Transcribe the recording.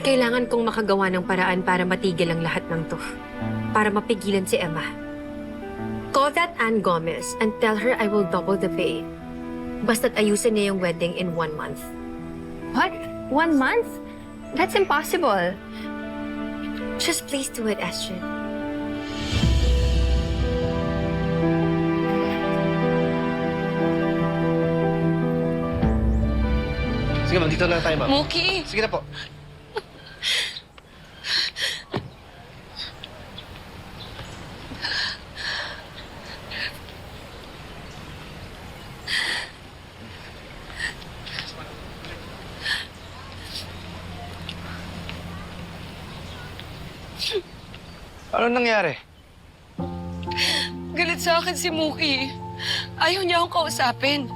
Kailangan kong makagawa ng paraan para matigil ang lahat ng to. Para mapigilan si Emma. Call that Ann Gomez and tell her I will double the pay. Basta't ayusin niya yung wedding in 1 month. What? 1 month? That's impossible. Just please do it, Astrid. Sige, ma'am. Dito lang tayo, ma'am. Muki! Sige na po. Ano nangyari? Galit sa akin si Muki. Ayaw niya akong kausapin.